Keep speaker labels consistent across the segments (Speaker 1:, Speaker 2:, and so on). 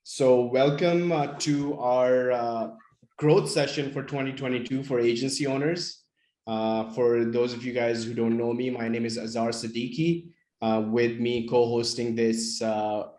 Speaker 1: So welcome to our growth session for 2022 for agency owners. For those of you guys who don't know me, my name is Azhar Siddiqui. With me co-hosting this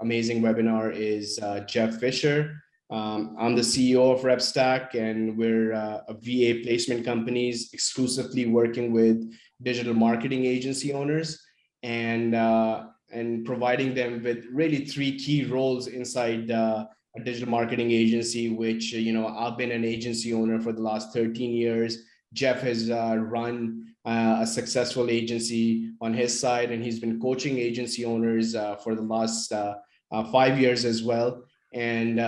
Speaker 1: amazing webinar is Jeff Fisher. I'm the CEO of RepStack, and we're a VA placement companies exclusively working with digital marketing agency owners and providing them with really three key roles inside a digital marketing agency, which, I've been an agency owner for the last 13 years. Jeff has run a successful agency on his side, and he's been coaching agency owners for the last 5 years as well. And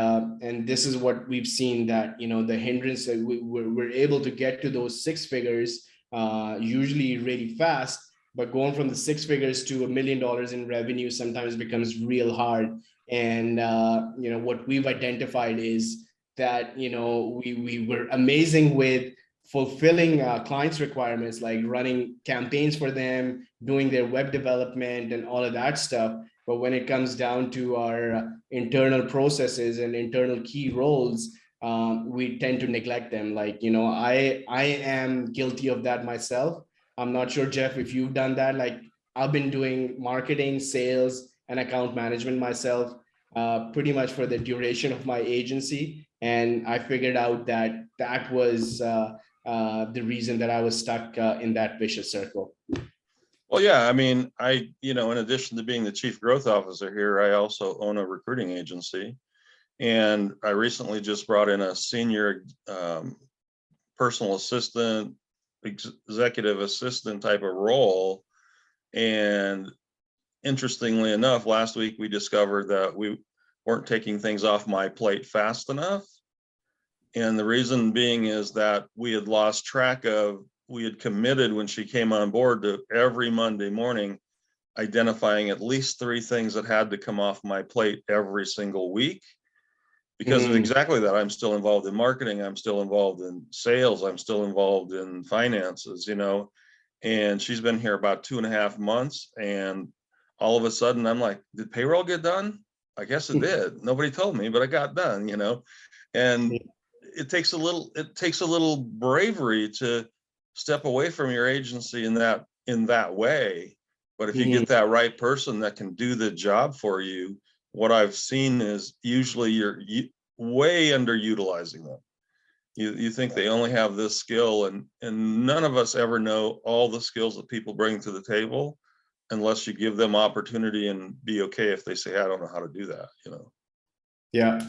Speaker 1: this is what we've seen, that, the hindrance that we're able to get to those six figures usually really fast. But going from the six figures to $1 million in revenue sometimes becomes real hard. And what we've identified is that we were amazing with fulfilling clients' requirements, like running campaigns for them, doing their web development and all of that stuff. But when it comes down to our internal processes and internal key roles, we tend to neglect them. Like, I am guilty of that myself. I'm not sure, Jeff, if you've done that. Like, I've been doing marketing, sales, and account management myself pretty much for the duration of my agency. And I figured out that that was the reason that I was stuck in that vicious circle.
Speaker 2: Well, yeah, I mean, in addition to being the chief growth officer here, I also own a recruiting agency. And I recently just brought in a senior personal assistant, executive assistant type of role. And interestingly enough, last week we discovered that we weren't taking things off my plate fast enough. And the reason being is that we had lost track of, we had committed when she came on board to every Monday morning identifying at least 3 things that had to come off my plate every single week. Because of exactly that, I'm still involved in marketing, I'm still involved in sales, I'm still involved in finances, and she's been here about 2.5 months. And all of a sudden I'm like, did payroll get done? I guess it did. Nobody told me, but I got done, and it takes a little bravery to step away from your agency in that way. But if you get that right person that can do the job for you, what I've seen is usually you're way underutilizing them. You think they only have this skill, and none of us ever know all the skills that people bring to the table unless you give them opportunity and be okay if they say, I don't know how to do that,
Speaker 1: Yeah.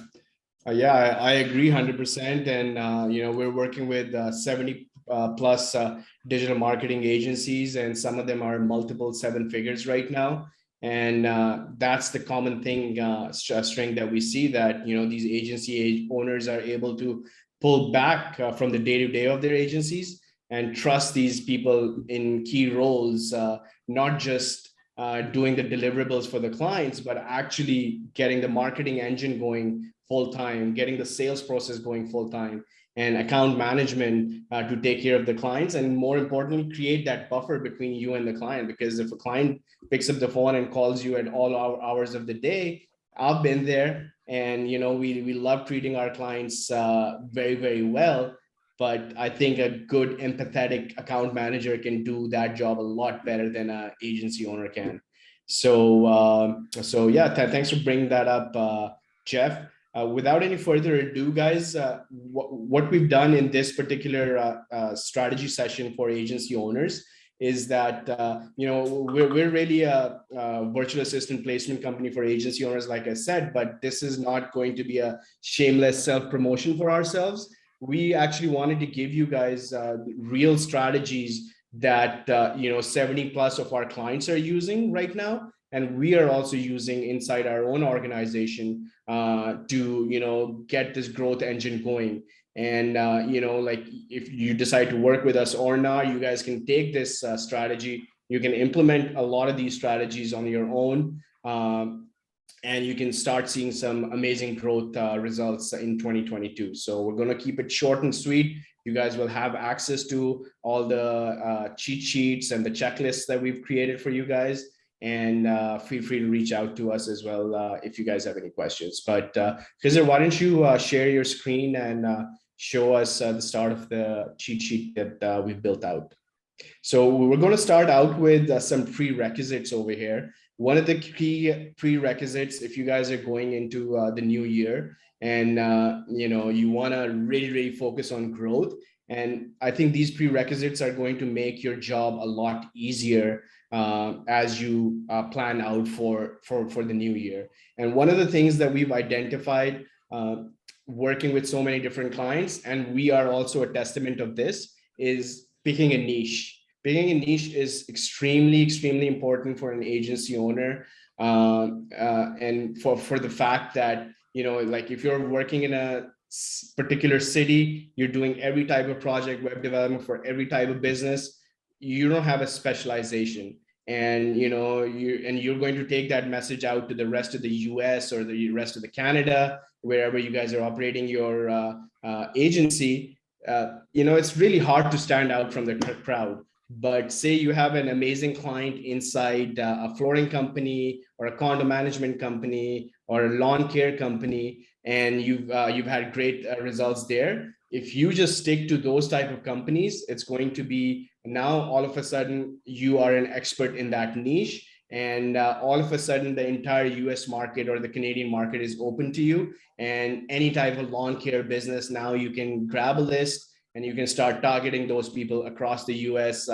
Speaker 1: I agree 100%. And, we're working with 70 plus digital marketing agencies, and some of them are multiple 7 figures right now. And that's the common thing, strength that we see, that, these agency owners are able to pull back from the day-to-day of their agencies and trust these people in key roles, not just doing the deliverables for the clients, but actually getting the marketing engine going full time, getting the sales process going full time, and account management to take care of the clients. And more importantly, create that buffer between you and the client. Because if a client picks up the phone and calls you at all hours of the day, I've been there, and we love treating our clients very, very well. But I think a good empathetic account manager can do that job a lot better than an agency owner can. So thanks for bringing that up, Jeff. Without any further ado, guys, what we've done in this particular strategy session for agency owners is that we're really a virtual assistant placement company for agency owners, like I said. But this is not going to be a shameless self-promotion for ourselves. We actually wanted to give you guys real strategies that 70 plus of our clients are using right now, and we are also using inside our own organization to get this growth engine going. And like, if you decide to work with us or not, you guys can take this strategy. You can implement a lot of these strategies on your own, and you can start seeing some amazing growth results in 2022. So we're going to keep it short and sweet. You guys will have access to all the cheat sheets and the checklists that we've created for you guys. and feel free to reach out to us as well if you guys have any questions. But Khizr, why don't you share your screen and show us the start of the cheat sheet that we've built out. So we're going to start out with some prerequisites over here. One of the key prerequisites, if you guys are going into the new year and you want to really focus on growth, and I think these prerequisites are going to make your job a lot easier as you plan out for the new year. And one of the things that we've identified working with so many different clients, and we are also a testament of this, is picking a niche. Picking a niche is extremely important for an agency owner, and for the fact that, like if you're working in a particular city, you're doing every type of project, web development for every type of business, you don't have a specialization. And you're going to take that message out to the rest of the US or the rest of the Canada, wherever you guys are operating your agency. It's really hard to stand out from the crowd. But say you have an amazing client inside a flooring company or a condo management company or a lawn care company, and you've had great results there. If you just stick to those type of companies, it's going to be now all of a sudden you are an expert in that niche, and all of a sudden the entire US market or the Canadian market is open to you, and any type of lawn care business, now you can grab a list and you can start targeting those people across the US.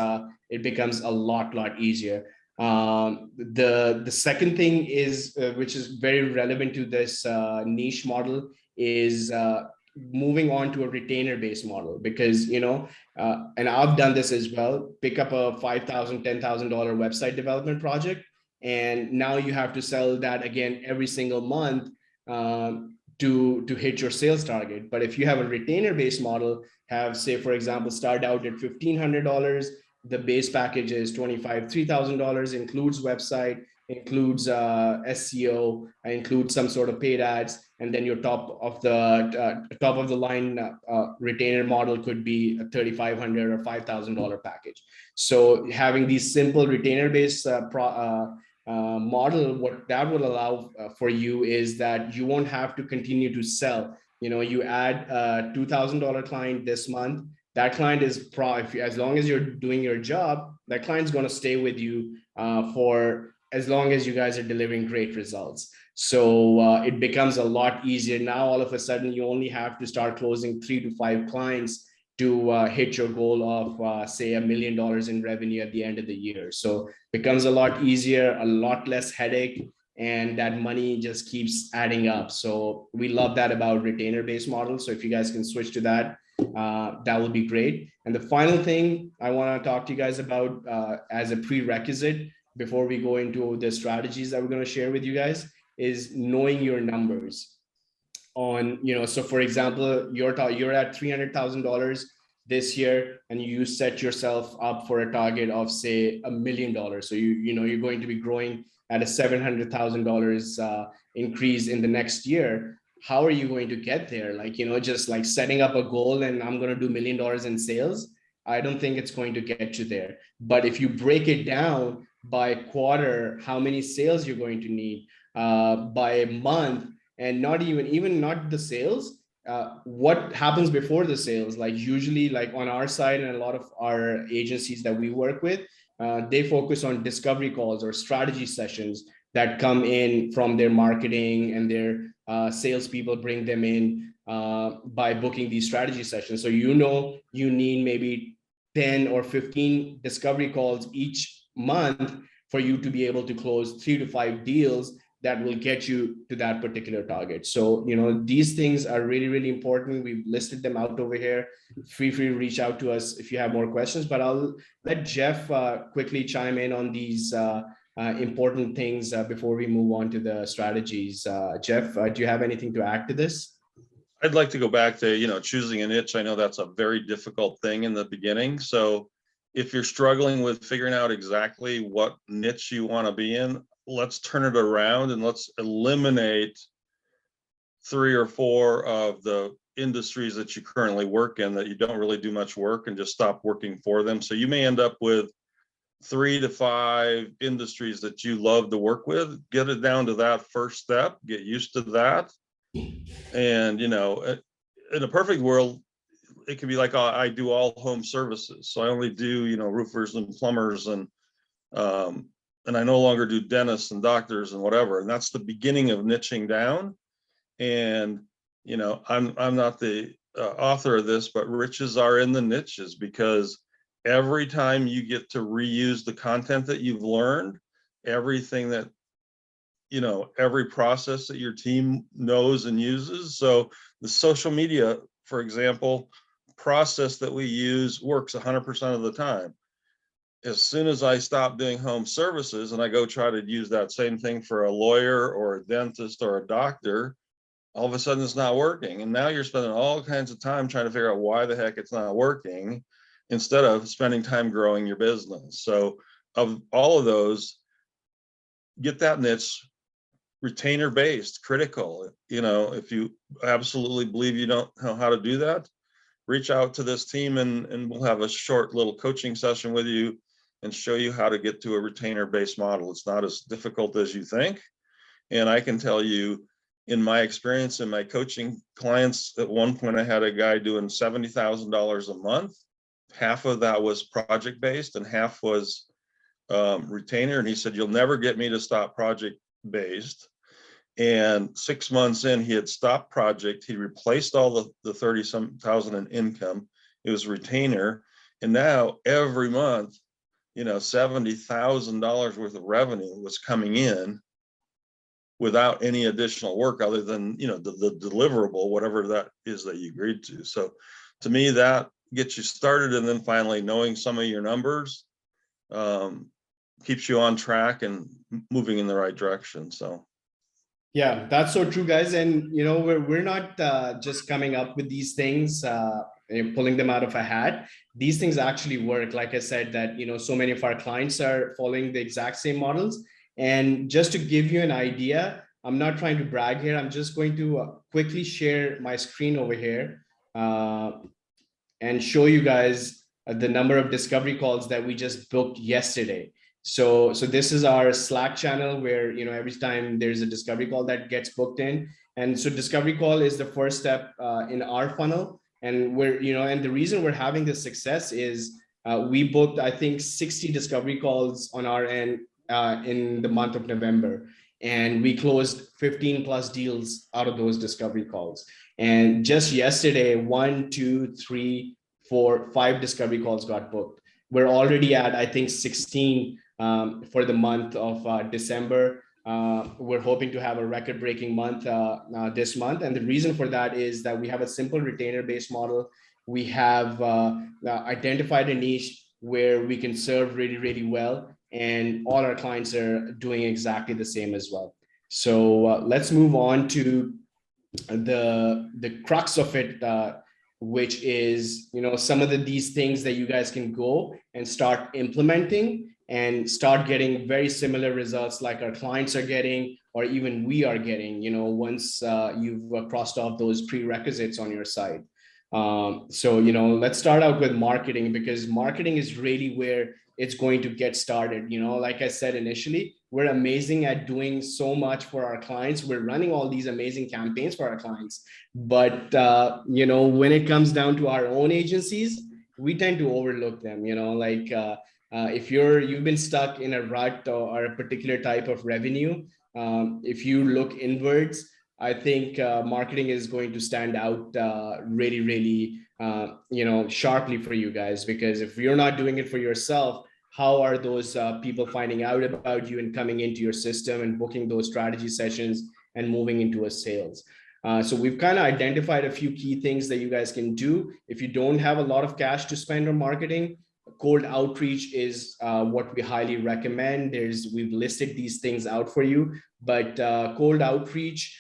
Speaker 1: It becomes a lot easier. The second thing is, which is very relevant to this niche model, is moving on to a retainer-based model, because and I've done this as well. Pick up a $5,000, $10,000 website development project, and now you have to sell that again every single month to hit your sales target. But if you have a retainer-based model, have, say, for example, start out at $1,500, the base package is $3,000, includes website, includes SEO, includes some sort of paid ads, and then your top of the line retainer model could be a $3,500 or $5,000 package. So having these simple retainer-based model, what that will allow for you is that you won't have to continue to sell. You add a $2,000 client this month, that client is as long as you're doing your job, that client's going to stay with you for as long as you guys are delivering great results. So it becomes a lot easier. Now, all of a sudden, you only have to start closing 3 to 5 clients to hit your goal of, say, $1 million in revenue at the end of the year. So it becomes a lot easier, a lot less headache, and that money just keeps adding up. So we love that about retainer-based models. So if you guys can switch to that, that would be great. And the final thing I want to talk to you guys about as a prerequisite before we go into the strategies that we're going to share with you guys is knowing your numbers. So for example, you're at $300,000 this year, and you set yourself up for a target of, say, $1 million. So you're going to be growing at a $700,000 increase in the next year. How are you going to get there? Just like setting up a goal and I'm going to do $1 million in sales, I don't think it's going to get you there. But if you break it down by quarter, how many sales you're going to need, by month, and not the sales, what happens before the sales? Like usually, like on our side and a lot of our agencies that we work with, they focus on discovery calls or strategy sessions that come in from their marketing, and their salespeople bring them in by booking these strategy sessions. So you need maybe 10 or 15 discovery calls each month for you to be able to close 3 to 5 deals that will get you to that particular target. So, these things are really important. We've listed them out over here. Feel free to reach out to us if you have more questions, but I'll let Jeff quickly chime in on these important things before we move on to the strategies. Jeff, do you have anything to add to this?
Speaker 2: I'd like to go back to, choosing a niche. I know that's a very difficult thing in the beginning. So if you're struggling with figuring out exactly what niche you want to be in, let's turn it around and let's eliminate 3 or 4 of the industries that you currently work in that you don't really do much work, and just stop working for them. So you may end up with 3 to 5 industries that you love to work with, get it down to that first step, get used to that. And, you know, in a perfect world, it could be like I do all home services. So I only do, you know, roofers and plumbers and I no longer do dentists and doctors and whatever. And that's the beginning of niching down. And, you know, I'm not the author of this, but riches are in the niches, because every time you get to reuse the content that you've learned, everything that, you know, every process that your team knows and uses. So the social media, for example, process that we use works 100% of the time. As soon as I stop doing home services and I go try to use that same thing for a lawyer or a dentist or a doctor, all of a sudden it's not working. And now you're spending all kinds of time trying to figure out why the heck it's not working, instead of spending time growing your business. So of all of those, get that niche, retainer based, critical. You know, if you absolutely believe you don't know how to do that, reach out to this team and we'll have a short little coaching session with you and show you how to get to a retainer based model. It's not as difficult as you think. And I can tell you, in my experience in my coaching clients, at one point I had a guy doing $70,000 a month. Half of that was project based and half was retainer. And he said, "You'll never get me to stop project based." And 6 months in, he had stopped project. He replaced all the 30-some thousand in income. It was retainer. And now every month, you know, $70,000 worth of revenue was coming in without any additional work other than, you know, the deliverable, whatever that is that you agreed to. So to me, that gets you started. And then finally knowing some of your numbers keeps you on track and moving in the right direction. So.
Speaker 1: Yeah, that's so true, guys. And, you know, we're not just coming up with these things, and pulling them out of a hat. These things actually work. Like I said, that, you know, so many of our clients are following the exact same models. And just to give you an idea, I'm not trying to brag here. I'm just going to quickly share my screen over here and show you guys the number of discovery calls that we just booked yesterday. So this is our Slack channel where, you know, every time there's a discovery call that gets booked in. And so discovery call is the first step in our funnel. And we're, you know, and the reason we're having this success is we booked, I think, 60 discovery calls on our end in the month of November. And we closed 15 plus deals out of those discovery calls. And just yesterday, 1, 2, 3, 4, 5 discovery calls got booked. We're already at, I think, 16 for the month of December. We're hoping to have a record-breaking month this month. And the reason for that is that we have a simple retainer-based model. We have identified a niche where we can serve really, really well. And all our clients are doing exactly the same as well. So let's move on to the crux of it, which is, you know, some of these things that you guys can go and start implementing and start getting very similar results like our clients are getting, or even we are getting, you know, once you've crossed off those prerequisites on your side. So, you know, let's start out with marketing, because marketing is really where it's going to get started. You know, like I said initially, we're amazing at doing so much for our clients. We're running all these amazing campaigns for our clients. But, you know, when it comes down to our own agencies, we tend to overlook them, you know, like if you've been stuck in a rut or a particular type of revenue, if you look inwards, I think marketing is going to stand out really, really, you know, sharply for you guys, because if you're not doing it for yourself, how are those people finding out about you and coming into your system and booking those strategy sessions and moving into a sales? So we've kind of identified a few key things that you guys can do. If you don't have a lot of cash to spend on marketing, cold outreach is what we highly recommend. We've listed these things out for you, but cold outreach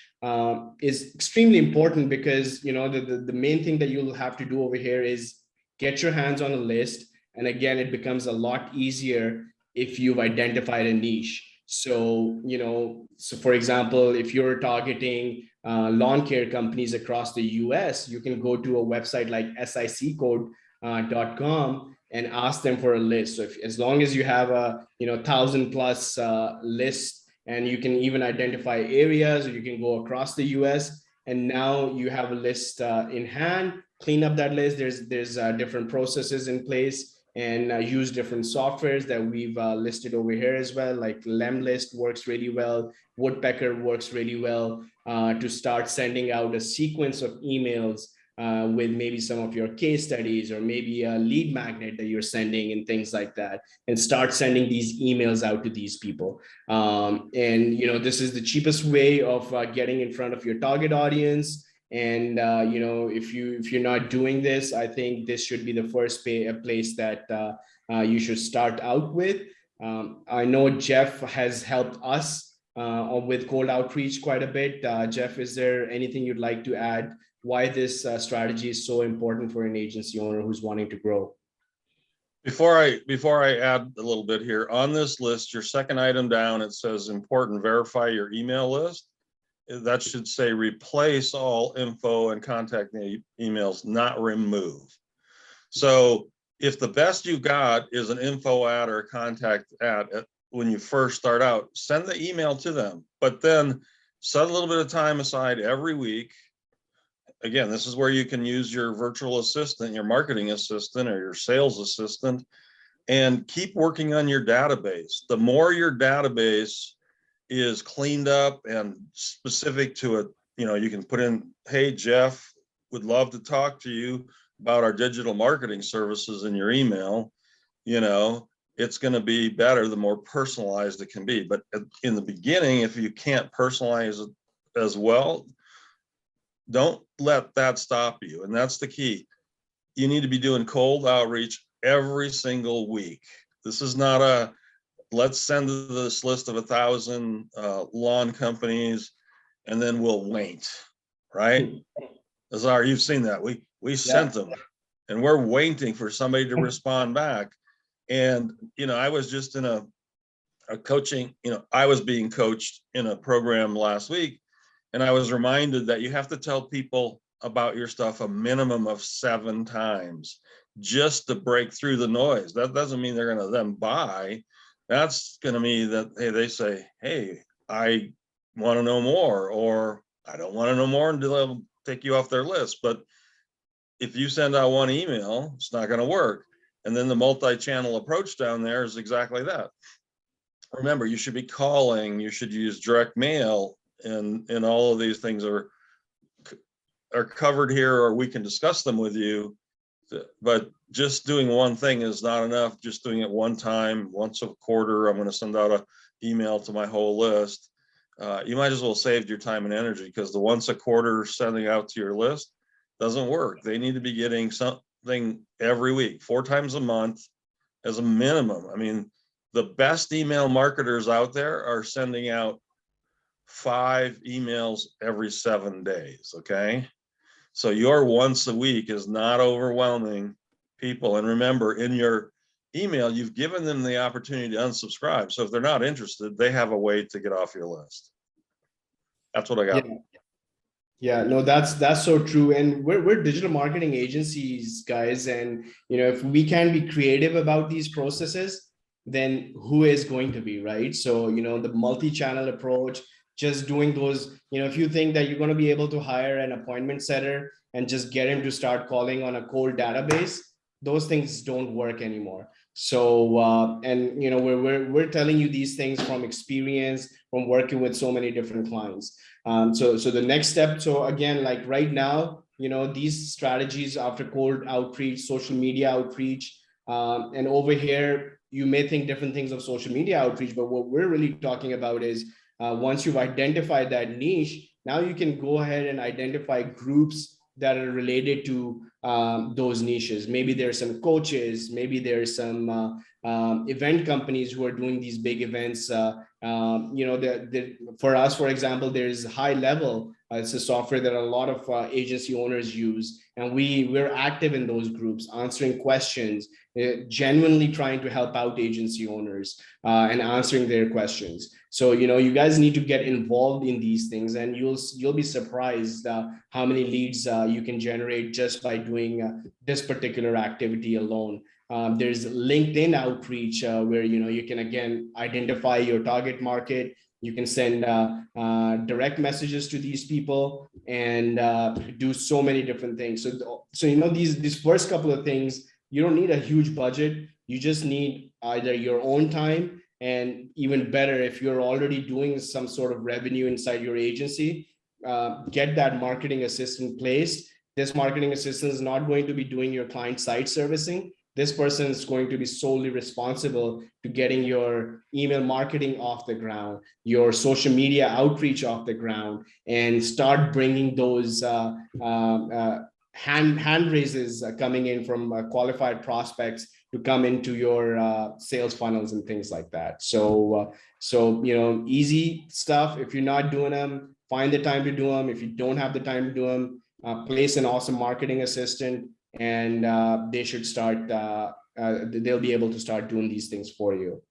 Speaker 1: is extremely important, because, you know, the main thing that you'll have to do over here is get your hands on a list. And again, it becomes a lot easier if you've identified a niche. So, you know, so for example, if you're targeting lawn care companies across the US, you can go to a website like siccode.com and ask them for a list. So if, as long as you have a 1,000+ list, and you can even identify areas, or you can go across the US, and now you have a list in hand, clean up that list. There's different processes in place, and use different softwares that we've listed over here as well. Like Lemlist works really well. Woodpecker works really well to start sending out a sequence of emails with maybe some of your case studies, or maybe a lead magnet that you're sending and things like that, and start sending these emails out to these people. And this is the cheapest way of getting in front of your target audience. And if you're not doing this, I think this should be the first place that you should start out with. I know Jeff has helped us with cold outreach quite a bit. Jeff, is there anything you'd like to add why this strategy is so important for an agency owner who's wanting to grow?
Speaker 2: Before I add a little bit here, on this list, your second item down, it says important, verify your email list. That should say replace all info and contact emails, not remove. So if the best you got is an info ad or a contact ad when you first start out, send the email to them, but then set a little bit of time aside every week. Again, this is where you can use your virtual assistant, your marketing assistant, or your sales assistant, and keep working on your database. The more your database is cleaned up and specific to it, you can put in, hey, Jeff, would love to talk to you about our digital marketing services in your email. It's going to be better the more personalized it can be. But in the beginning, if you can't personalize it as well, don't let that stop you. And that's the key. You need to be doing cold outreach every single week. This is not a, let's send this list of 1,000 lawn companies and then we'll wait, right? Azhar, you've seen that. We sent them and we're waiting for somebody to respond back. And, I was just in a coaching, I was being coached in a program last week, and I was reminded that you have to tell people about your stuff a minimum of 7 times just to break through the noise. That doesn't mean they're going to then buy. That's going to mean that, hey, they say, hey, I want to know more, or I don't want to know more, until they'll take you off their list. But if you send out one email, it's not going to work. And then the multi-channel approach down there is exactly that. Remember, you should be calling, you should use direct mail, and all of these things are covered here, or we can discuss them with you. But just doing one thing is not enough. Just doing it one time, once a quarter, I'm going to send out an email to my whole list. You might as well save your time and energy, because the once a quarter sending out to your list doesn't work. They need to be getting something every week, 4 times a month as a minimum. I mean, the best email marketers out there are sending out 5 emails every 7 days, okay? So your once a week is not overwhelming people. And remember, in your email, you've given them the opportunity to unsubscribe. So if they're not interested, they have a way to get off your list. That's what I got.
Speaker 1: Yeah, no, that's so true. And we're digital marketing agencies, guys. And, if we can be creative about these processes, then who is going to be, right? So, the multi-channel approach, just doing those, if you think that you're going to be able to hire an appointment setter and just get him to start calling on a cold database, those things don't work anymore. So, and we're telling you these things from experience, from working with so many different clients. So the next step, so again, like right now, these strategies after cold outreach, social media outreach, and over here, you may think different things of social media outreach, but what we're really talking about is once you've identified that niche, now you can go ahead and identify groups that are related to those niches. Maybe there's some coaches, maybe there's some event companies who are doing these big events. For us, for example, there's High Level. It's a software that a lot of agency owners use, and we're active in those groups, answering questions, genuinely trying to help out agency owners and answering their questions. So you guys need to get involved in these things, and you'll be surprised how many leads you can generate just by doing this particular activity alone. There's LinkedIn outreach where you can again identify your target market. You can send direct messages to these people and do so many different things. So these first couple of things, you don't need a huge budget. You just need either your own time, and even better, if you're already doing some sort of revenue inside your agency, get that marketing assistant placed. This marketing assistant is not going to be doing your client side servicing. This person is going to be solely responsible to getting your email marketing off the ground, your social media outreach off the ground, and start bringing those hand raises coming in from qualified prospects to come into your sales funnels and things like that. So easy stuff. If you're not doing them, find the time to do them. If you don't have the time to do them, place an awesome marketing assistant, and they should start. They'll be able to start doing these things for you.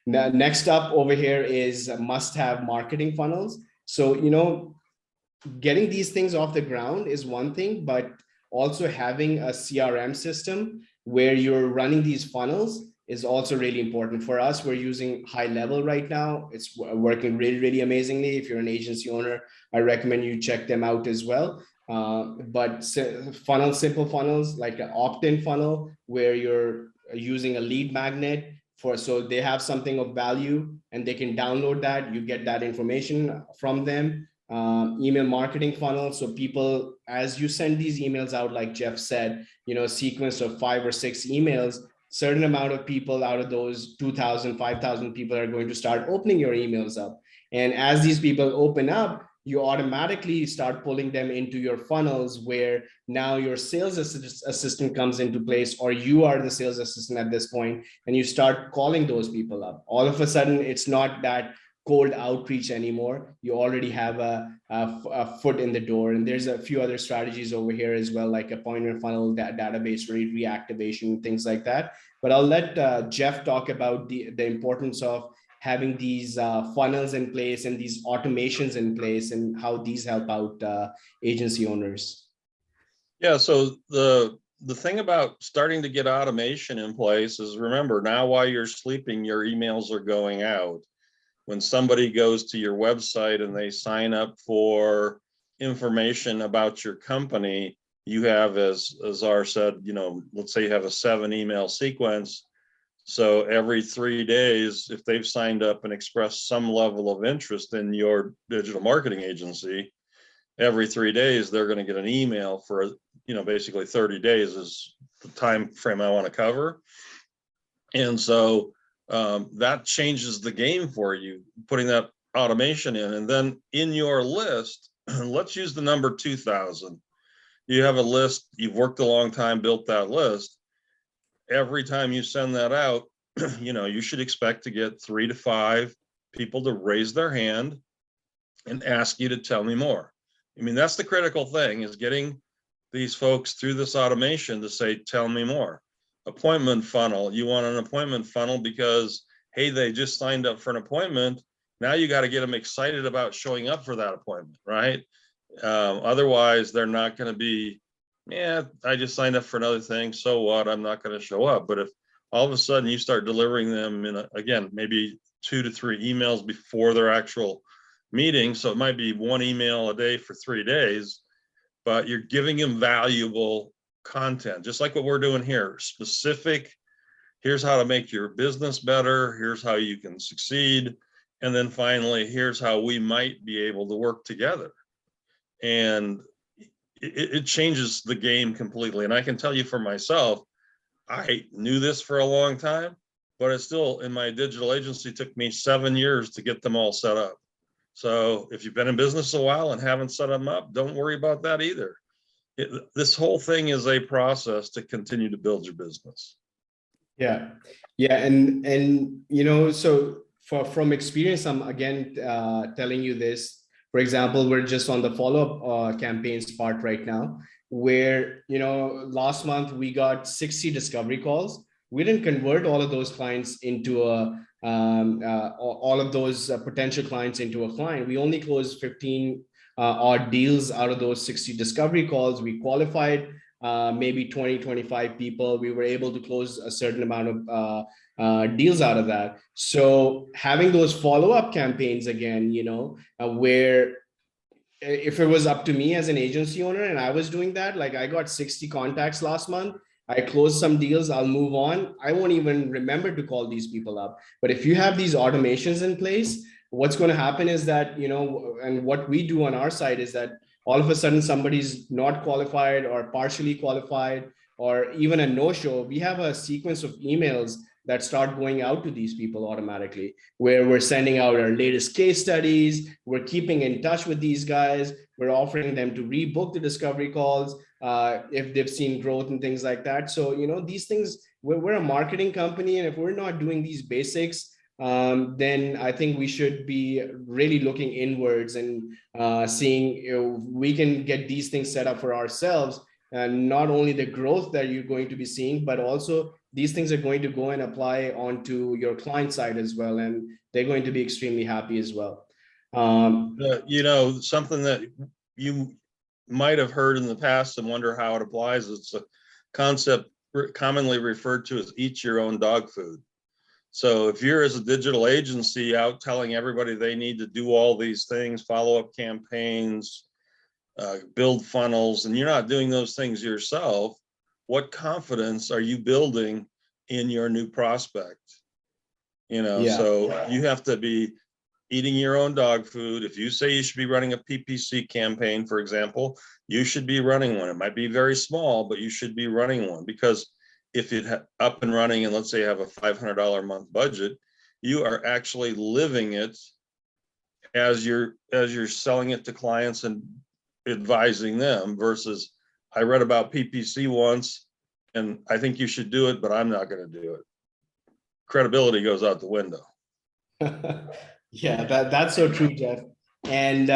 Speaker 1: Next up over here is must-have marketing funnels. So getting these things off the ground is one thing, but also having a CRM system where you're running these funnels is also really important. For us, we're using High Level right now. It's working really, really amazingly. If you're an agency owner, I recommend you check them out as well. But simple funnels like an opt-in funnel where you're using a lead magnet so they have something of value and they can download that. You get that information from them. Email marketing funnel. So people, as you send these emails out, like Jeff said, a sequence of 5 or 6 emails, certain amount of people out of those 2,000, 5,000 people are going to start opening your emails up. And as these people open up, you automatically start pulling them into your funnels where now your sales assistant comes into place, or you are the sales assistant at this point, and you start calling those people up. All of a sudden, it's not that cold outreach anymore. You already have a foot in the door. And there's a few other strategies over here as well, like appointment funnel, database reactivation, things like that. But I'll let Jeff talk about the importance of having these funnels in place and these automations in place and how these help out agency owners.
Speaker 2: Yeah, so the thing about starting to get automation in place is, remember, now while you're sleeping, your emails are going out. When somebody goes to your website and they sign up for information about your company, you have, as Azhar said, let's say you have a 7 email sequence. So every 3 days, if they've signed up and expressed some level of interest in your digital marketing agency, every 3 days, they're going to get an email for, basically 30 days is the time frame I want to cover. And so that changes the game for you, putting that automation in. And then in your list, let's use the number 2,000. You have a list, you've worked a long time, built that list. Every time you send that out, you should expect to get 3 to 5 people to raise their hand and ask you to tell me more. I mean, that's the critical thing, is getting these folks through this automation to say, tell me more. Appointment funnel. You want an appointment funnel because, hey, they just signed up for an appointment. Now you got to get them excited about showing up for that appointment, right? Otherwise, they're not going to be, yeah, I just signed up for another thing. So what? I'm not going to show up. But if all of a sudden you start delivering them again, maybe 2 to 3 emails before their actual meeting. So it might be 1 email a day for 3 days, but you're giving them valuable content, just like what we're doing here. Specific, here's how to make your business better. Here's how you can succeed. And then finally, here's how we might be able to work together. And it changes the game completely. And I can tell you for myself, I knew this for a long time, but it still, in my digital agency, took me 7 years to get them all set up. So if you've been in business a while and haven't set them up, don't worry about that either. This whole thing is a process to continue to build your business.
Speaker 1: Yeah. And so from experience, I'm again telling you this. For example, we're just on the follow-up campaigns part right now, where last month we got 60 discovery calls. We didn't convert all of those clients into all of those potential clients into a client. We only closed 15 odd deals out of those 60 discovery calls. We qualified maybe 20, 25 people. We were able to close a certain amount of deals out of that. So having those follow-up campaigns again, where if it was up to me as an agency owner and I was doing that, like I got 60 contacts last month, I closed some deals, I'll move on. I won't even remember to call these people up. But if you have these automations in place, what's going to happen is that, and what we do on our side is that all of a sudden somebody's not qualified or partially qualified or even a no-show. We have a sequence of emails that start going out to these people automatically, where we're sending out our latest case studies, we're keeping in touch with these guys, we're offering them to rebook the discovery calls if they've seen growth and things like that. So, these things, we're a marketing company, and if we're not doing these basics, then I think we should be really looking inwards and seeing if we can get these things set up for ourselves. And not only the growth that you're going to be seeing, but also these things are going to go and apply onto your client side as well. And they're going to be extremely happy as well.
Speaker 2: Something that you might have heard in the past and wonder how it applies. It's a concept commonly referred to as eat your own dog food. So if you're, as a digital agency, out telling everybody they need to do all these things, follow-up campaigns, build funnels, and you're not doing those things yourself, what confidence are you building in your new prospect? So you have to be eating your own dog food. If you say you should be running a PPC campaign, for example, you should be running one. It might be very small, but you should be running one, because if it's up and running, and let's say you have a $500 a month budget, you are actually living it as you're selling it to clients and advising them, versus I read about PPC once and I think you should do it, but I'm not going to do it. Credibility goes out the window.
Speaker 1: Yeah, that's so true, Jeff. And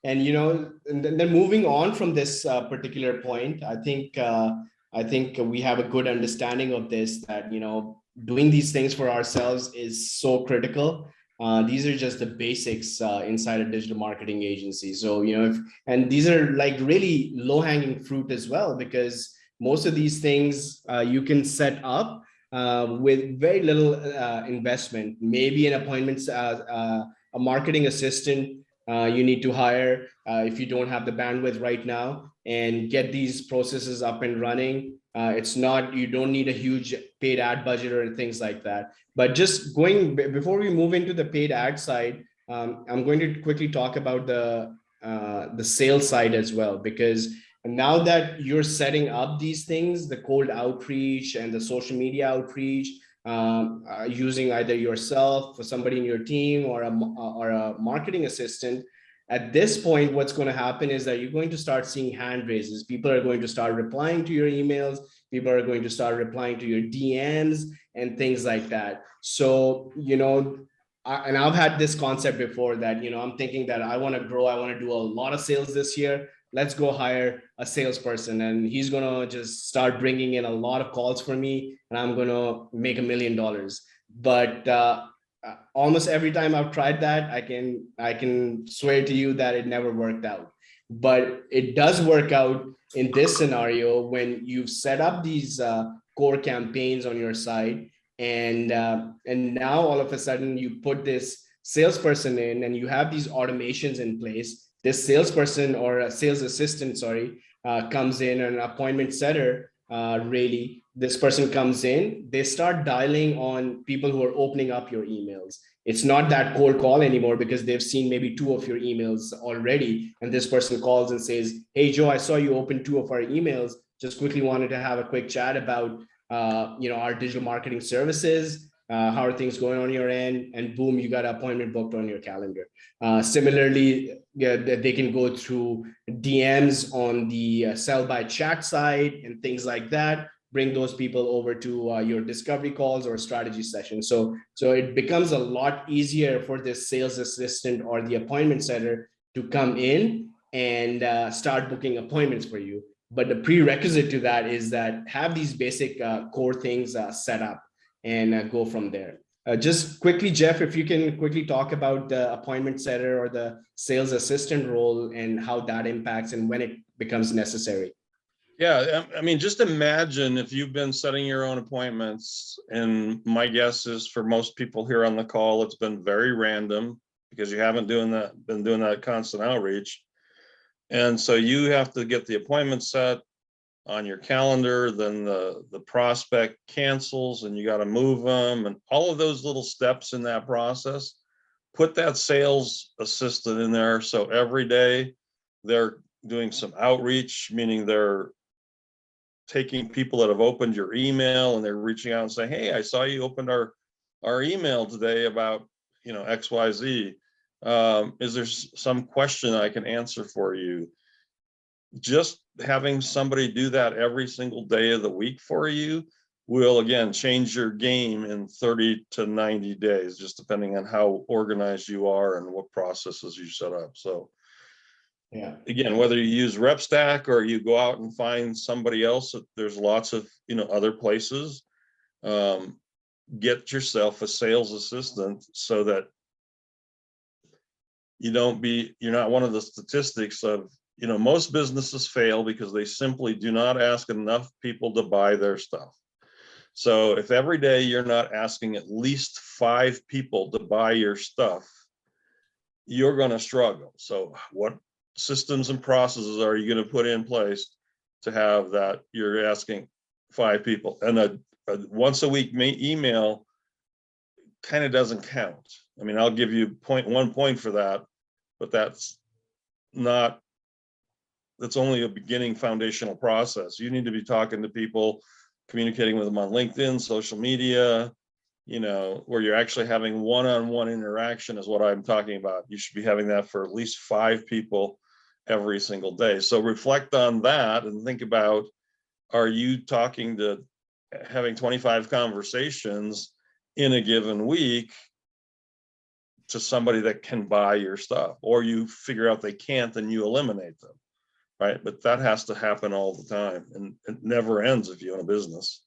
Speaker 1: then moving on from this particular point, I think we have a good understanding of this, that doing these things for ourselves is so critical. These are just the basics inside a digital marketing agency. So and these are like really low-hanging fruit as well, because most of these things you can set up with very little investment. Maybe an appointments, a marketing assistant you need to hire if you don't have the bandwidth right now, and get these processes up and running. You don't need a huge paid ad budget or things like that. But just before we move into the paid ad side, I'm going to quickly talk about the sales side as well, because now that you're setting up these things, the cold outreach and the social media outreach, using either yourself or somebody in your team or a marketing assistant, at this point, what's going to happen is that you're going to start seeing hand raises. People are going to start replying to your emails. People are going to start replying to your DMs and things like that. So, and I've had this concept before that, I'm thinking that I want to grow. I want to do a lot of sales this year. Let's go hire a salesperson, and he's going to just start bringing in a lot of calls for me, and I'm going to make $1 million. But almost every time I've tried that, I can swear to you that it never worked out. But it does work out in this scenario when you've set up these core campaigns on your site, and now all of a sudden you put this salesperson in, and you have these automations in place. This salesperson or a sales assistant, comes in, an appointment setter, really, this person comes in, they start dialing on people who are opening up your emails. It's not that cold call anymore, because they've seen maybe 2 of your emails already. And this person calls and says, hey, Joe, I saw you open 2 of our emails. Just quickly wanted to have a quick chat about, our digital marketing services. How are things going on your end? And boom, you got an appointment booked on your calendar. Similarly, they can go through DMs on the sell by chat side and things like that. Bring those people over to your discovery calls or strategy sessions. So it becomes a lot easier for this sales assistant or the appointment setter to come in and start booking appointments for you. But the prerequisite to that is that have these basic core things set up, and go from there. Just quickly, Jeff, if you can quickly talk about the appointment setter or the sales assistant role and how that impacts and when it becomes necessary.
Speaker 2: Yeah, I mean, just imagine if you've been setting your own appointments, and my guess is for most people here on the call, it's been very random because you haven't been doing that constant outreach. And so you have to get the appointment set on your calendar, then the prospect cancels and you got to move them, and all of those little steps in that process. Put that sales assistant in there. So every day they're doing some outreach, meaning they're taking people that have opened your email and they're reaching out and saying, hey, I saw you opened our email today about, XYZ. Is there some question I can answer for you? Just having somebody do that every single day of the week for you will, again, change your game in 30 to 90 days, just depending on how organized you are and what processes you set up. So
Speaker 1: Yeah.
Speaker 2: again, whether you use RepStack or you go out and find somebody else, there's lots of, other places. Get yourself a sales assistant so that you're not one of the statistics of, most businesses fail because they simply do not ask enough people to buy their stuff. So if every day you're not asking at least 5 people to buy your stuff, you're going to struggle. So what systems and processes are you going to put in place to have that you're asking 5 people? And a once a week email kind of doesn't count. I mean, I'll give you 1 point for that, but that's only a beginning foundational process. You need to be talking to people, communicating with them on LinkedIn, social media, where you're actually having one-on-one interaction is what I'm talking about. You should be having that for at least 5 people every single day. So reflect on that and think about, are you having 25 conversations in a given week to somebody that can buy your stuff, or you figure out they can't, then you eliminate them, right? But that has to happen all the time, and it never ends if you own a business.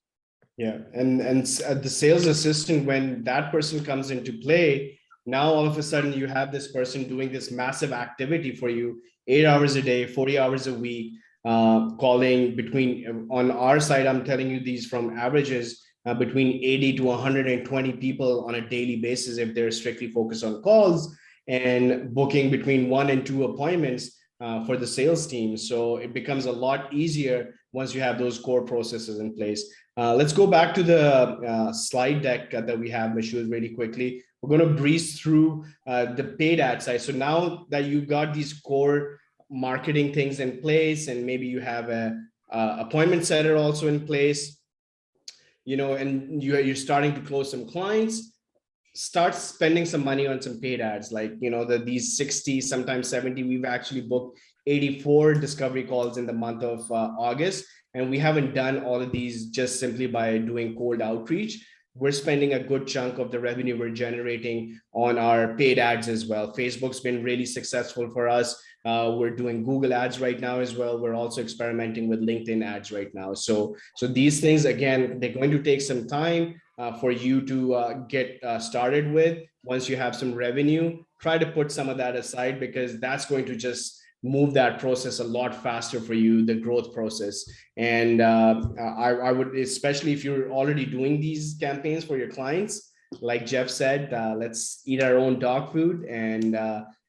Speaker 1: Yeah, and the sales assistant, when that person comes into play, now all of a sudden you have this person doing this massive activity for you, 8 hours a day, 40 hours a week, calling on our side, I'm telling you these from averages, between 80 to 120 people on a daily basis if they're strictly focused on calls, and booking between 1 and 2 appointments for the sales team. So it becomes a lot easier once you have those core processes in place. Let's go back to the slide deck that we have, Mashud, really quickly. We're going to breeze through the paid ad side. So now that you've got these core marketing things in place, and maybe you have a appointment setter also in place, and you're starting to close some clients, start spending some money on some paid ads, like, these 60, sometimes 70, we've actually booked 84 discovery calls in the month of August. And we haven't done all of these just simply by doing cold outreach. We're spending a good chunk of the revenue we're generating on our paid ads as well. Facebook's been really successful for us. We're doing Google ads right now as well. We're also experimenting with LinkedIn ads right now. So these things, again, they're going to take some time for you to get started with. Once you have some revenue, try to put some of that aside, because that's going to just move that process a lot faster for you, the growth process. And I would, especially if you're already doing these campaigns for your clients, like Jeff said, let's eat our own dog food, and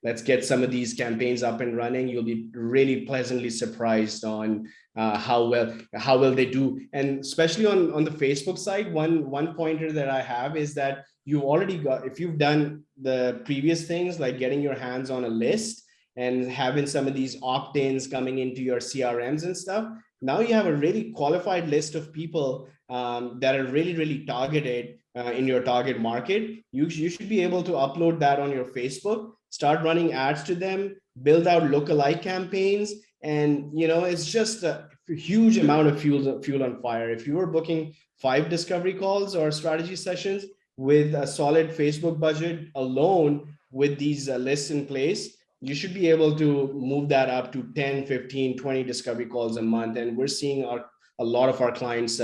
Speaker 1: let's get some of these campaigns up and running. You'll be really pleasantly surprised on how well they do. And especially on the Facebook side, one pointer that I have is that you've already got, if you've done the previous things like getting your hands on a list and having some of these opt-ins coming into your CRMs and stuff, now you have a really qualified list of people that are really, really targeted in your target market. You should be able to upload that on your Facebook, start running ads to them, build out lookalike campaigns, and it's just a huge amount of fuel on fire. If you were booking 5 discovery calls or strategy sessions with a solid Facebook budget alone, with these lists in place, you should be able to move that up to 10, 15, 20 discovery calls a month. And we're seeing a lot of our clients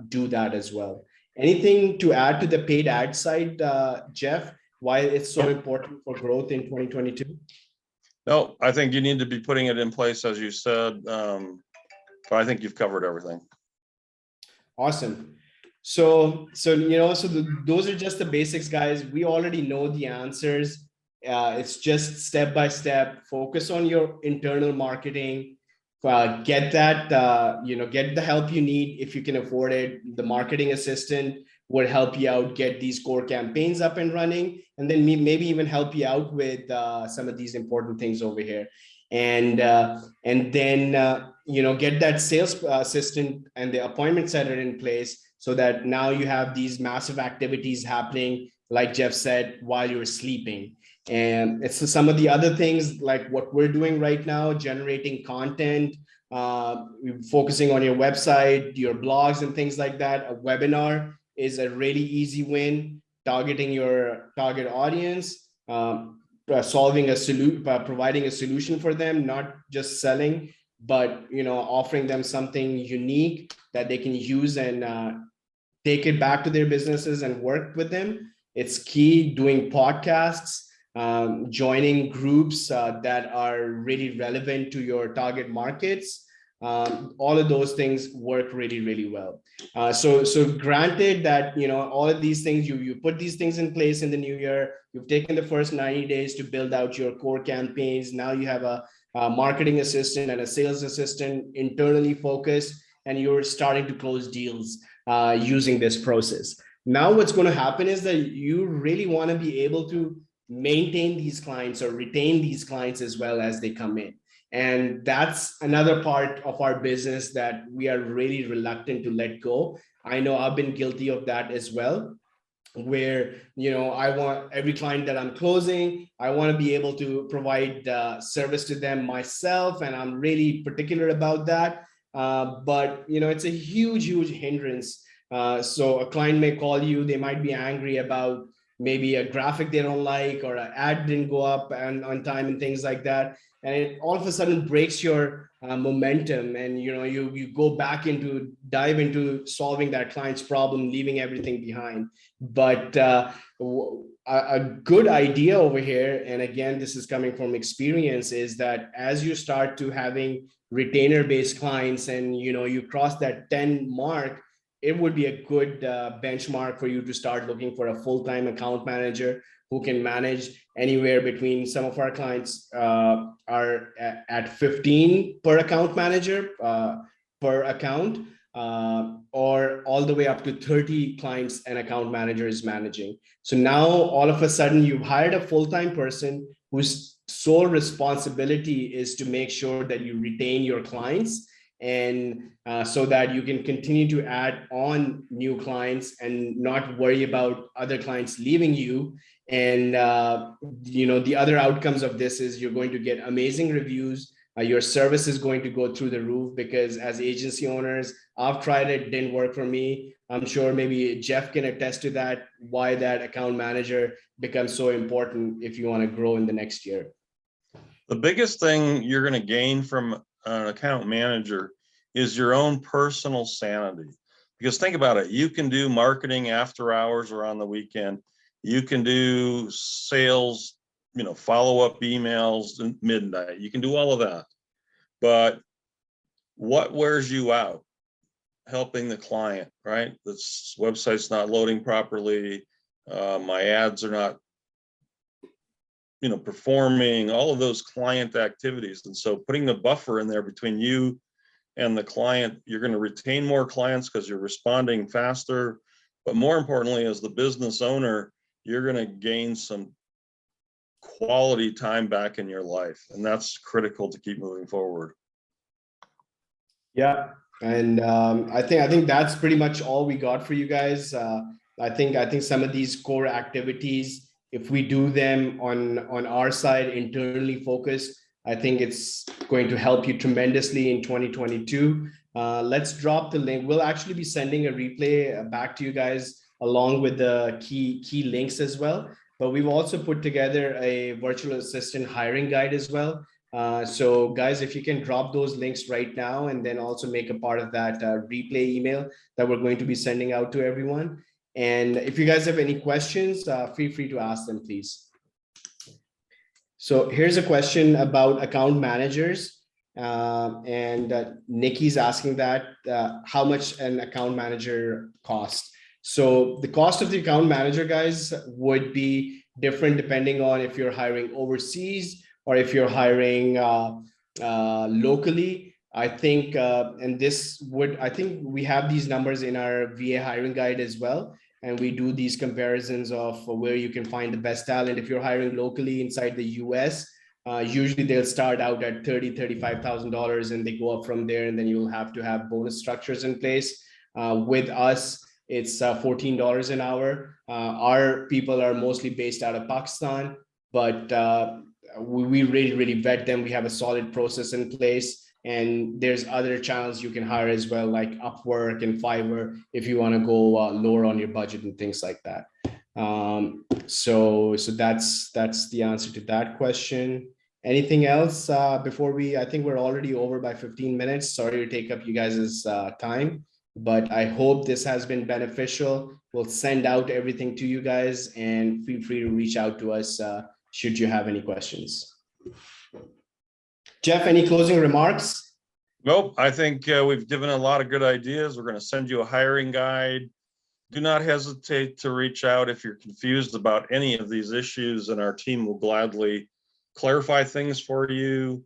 Speaker 1: do that as well. Anything to add to the paid ad side, Jeff, why it's so important for growth in 2022?
Speaker 2: No, I think you need to be putting it in place, as you said. But I think you've covered everything.
Speaker 1: Awesome. Those are just the basics, guys. We already know the answers. It's just step by step. Focus on your internal marketing. Get that, get the help you need if you can afford it. The marketing assistant will help you out, get these core campaigns up and running, and then maybe even help you out with some of these important things over here. And then get that sales assistant and the appointment setter in place, so that now you have these massive activities happening, like Jeff said, while you're sleeping. And it's some of the other things like what we're doing right now, generating content, focusing on your website, your blogs and things like that. A webinar is a really easy win, targeting your target audience, solving a solution, providing a solution for them, not just selling, but offering them something unique that they can use and take it back to their businesses and work with them. It's key. Doing podcasts, joining groups that are really relevant to your target markets. All of those things work really, really well. So granted that, all of these things, you put these things in place in the new year, you've taken the first 90 days to build out your core campaigns. Now you have a marketing assistant and a sales assistant internally focused, and you're starting to close deals using this process. Now what's going to happen is that you really want to be able to maintain these clients or retain these clients as well as they come in. And that's another part of our business that we are really reluctant to let go. I know I've been guilty of that as well, where, I want every client that I'm closing, I want to be able to provide service to them myself. And I'm really particular about that. But, it's a huge, huge hindrance. So a client may call you, they might be angry about maybe a graphic they don't like, or an ad didn't go up and on time and things like that. And it all of a sudden breaks your momentum, and you go back dive into solving that client's problem, leaving everything behind. But a good idea over here, and again, this is coming from experience, is that as you start to having retainer-based clients and you cross that 10 mark, it would be a good benchmark for you to start looking for a full-time account manager who can manage anywhere between, some of our clients are at 15 per account manager per account, or all the way up to 30 clients an account manager is managing. So now all of a sudden you've hired a full-time person whose sole responsibility is to make sure that you retain your clients, and so that you can continue to add on new clients and not worry about other clients leaving you. And the other outcomes of this is you're going to get amazing reviews. Your service is going to go through the roof, because as agency owners, I've tried it, didn't work for me. I'm sure maybe Jeff can attest to that, why that account manager becomes so important if you want to grow in the next year.
Speaker 2: The biggest thing you're going to gain from an account manager is your own personal sanity. Because think about it, you can do marketing after hours or on the weekend. You can do sales, follow-up emails at midnight. You can do all of that. But what wears you out? Helping the client, right? This website's not loading properly. My ads are not performing, all of those client activities. And so putting the buffer in there between you and the client, you're going to retain more clients because you're responding faster. But more importantly, as the business owner, you're going to gain some quality time back in your life. And that's critical to keep moving forward.
Speaker 1: Yeah. And I think that's pretty much all we got for you guys. I think some of these core activities, if we do them on our side, internally focused, I think it's going to help you tremendously in 2022. Let's drop the link. We'll actually be sending a replay back to you guys along with the key links as well. But we've also put together a virtual assistant hiring guide as well. So guys, if you can drop those links right now, and then also make a part of that replay email that we're going to be sending out to everyone. And if you guys have any questions, feel free to ask them, please. So here's a question about account managers. Nikki's asking that how much an account manager costs. So the cost of the account manager, guys, would be different depending on if you're hiring overseas or if you're hiring locally. I think, I think we have these numbers in our VA hiring guide as well. And we do these comparisons of where you can find the best talent. If you're hiring locally inside the US, usually they'll start out at $35,000 and they go up from there, and then you'll have to have bonus structures in place. With us, it's $14 an hour. Our people are mostly based out of Pakistan, but we really vet them. We have a solid process in place. And there's other channels you can hire as well, like Upwork and Fiverr, if you want to go lower on your budget and things like that. So that's the answer to that question. Anything else before I think we're already over by 15 minutes. Sorry to take up you guys' time, but I hope this has been beneficial. We'll send out everything to you guys, and feel free to reach out to us should you have any questions. Jeff, any closing remarks?
Speaker 2: Nope. I think we've given a lot of good ideas. We're going to send you a hiring guide. Do not hesitate to reach out if you're confused about any of these issues, and our team will gladly clarify things for you.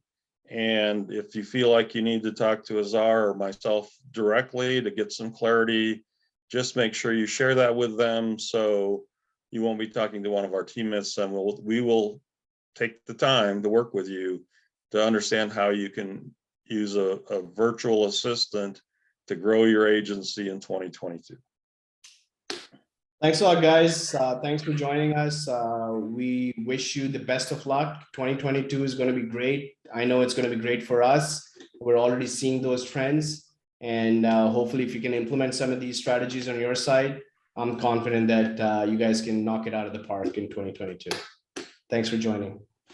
Speaker 2: And if you feel like you need to talk to Azhar or myself directly to get some clarity, just make sure you share that with them, so you won't be talking to one of our teammates, and we will take the time to work with you to understand how you can use a virtual assistant to grow your agency in 2022.
Speaker 1: Thanks a lot, guys. Thanks for joining us. We wish you the best of luck. 2022 is going to be great. I know it's going to be great for us. We're already seeing those trends. And hopefully, if you can implement some of these strategies on your side, I'm confident that you guys can knock it out of the park in 2022. Thanks for joining.